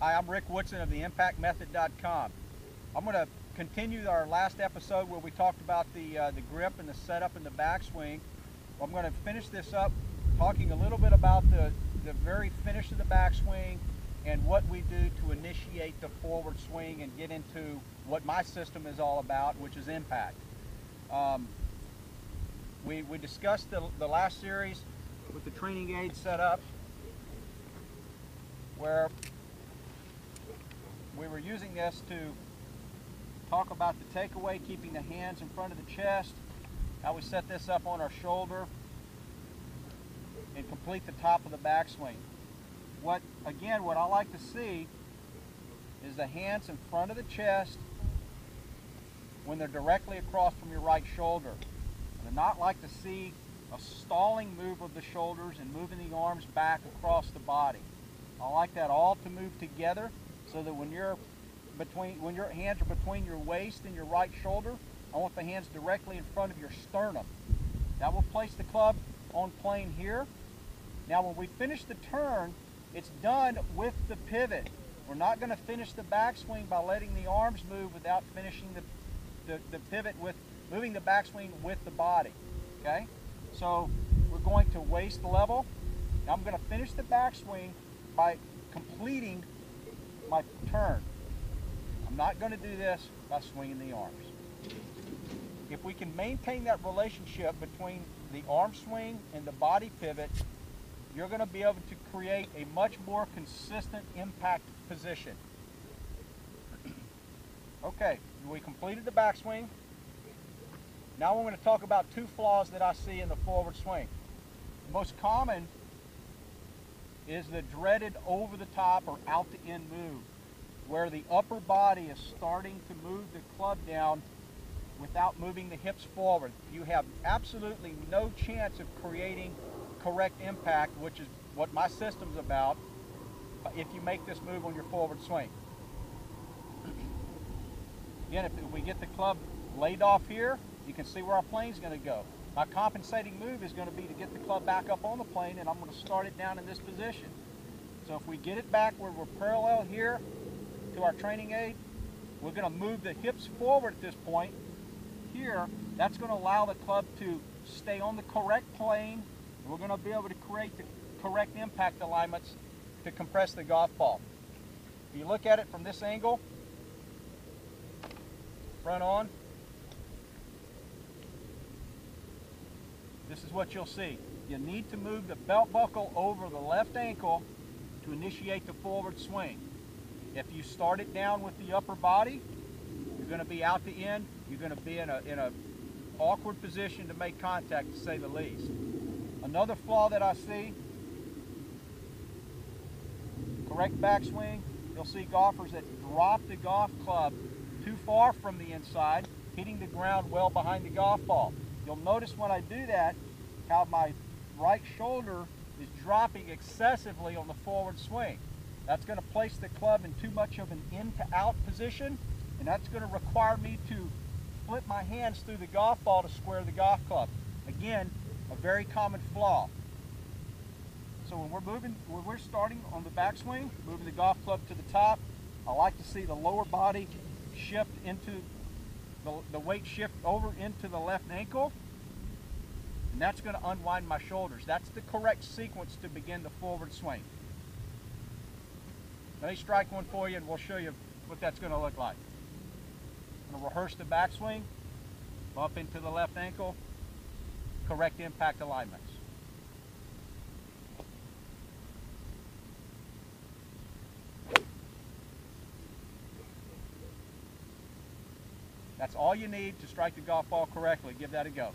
Hi, I'm Rick Woodson of the ImpactMethod.com. I'm going to continue our last episode where we talked about the grip and the setup and the backswing. I'm going to finish this up talking a little bit about the very finish of the backswing and what we do to initiate the forward swing and get into what my system is all about, which is impact. We discussed the last series with the training aid set up, where we were using this to talk about the takeaway, keeping the hands in front of the chest, how we set this up on our shoulder, and complete the top of the backswing. What I like to see is the hands in front of the chest when they're directly across from your right shoulder. I do not like to see a stalling move of the shoulders and moving the arms back across the body. I like that all to move together, so that when your hands are between your waist and your right shoulder, I want the hands directly in front of your sternum. That will place the club on plane here. Now when we finish the turn, it's done with the pivot. We're not going to finish the backswing by letting the arms move without finishing the pivot with moving the backswing with the body. Okay? So we're going to waist level. Now I'm going to finish the backswing by completing my turn. I'm not going to do this by swinging the arms. If we can maintain that relationship between the arm swing and the body pivot, you're going to be able to create a much more consistent impact position. Okay, we completed the backswing. Now we're going to talk about two flaws that I see in the forward swing. The most common is the dreaded over the top or out to in move, where the upper body is starting to move the club down without moving the hips forward. You have absolutely no chance of creating correct impact, which is what my system's about, if you make this move on your forward swing. Again, if we get the club laid off here, you can see where our plane's going to go. My compensating move is going to be to get the club back up on the plane, and I'm going to start it down in this position. So if we get it back where we're parallel here to our training aid, we're going to move the hips forward at this point. Here, that's going to allow the club to stay on the correct plane. We're going to be able to create the correct impact alignments to compress the golf ball. If you look at it from this angle, front on, this is what you'll see. You need to move the belt buckle over the left ankle to initiate the forward swing. If you start it down with the upper body, you're going to be out the end. You're going to be in a awkward position to make contact, to say the least. Another flaw that I see, correct backswing, you'll see golfers that drop the golf club too far from the inside, hitting the ground well behind the golf ball. You'll notice when I do that, how my right shoulder is dropping excessively on the forward swing. That's going to place the club in too much of an in to out position, and that's going to require me to flip my hands through the golf ball to square the golf club. Again, a very common flaw. So when we're starting on the backswing, moving the golf club to the top, I like to see the lower body shift into the weight shift over into the left ankle, and that's going to unwind my shoulders. That's the correct sequence to begin the forward swing. Let me strike one for you and we'll show you what that's going to look like. I'm going to rehearse the backswing, bump into the left ankle, correct impact alignments. That's all you need to strike the golf ball correctly. Give that a go.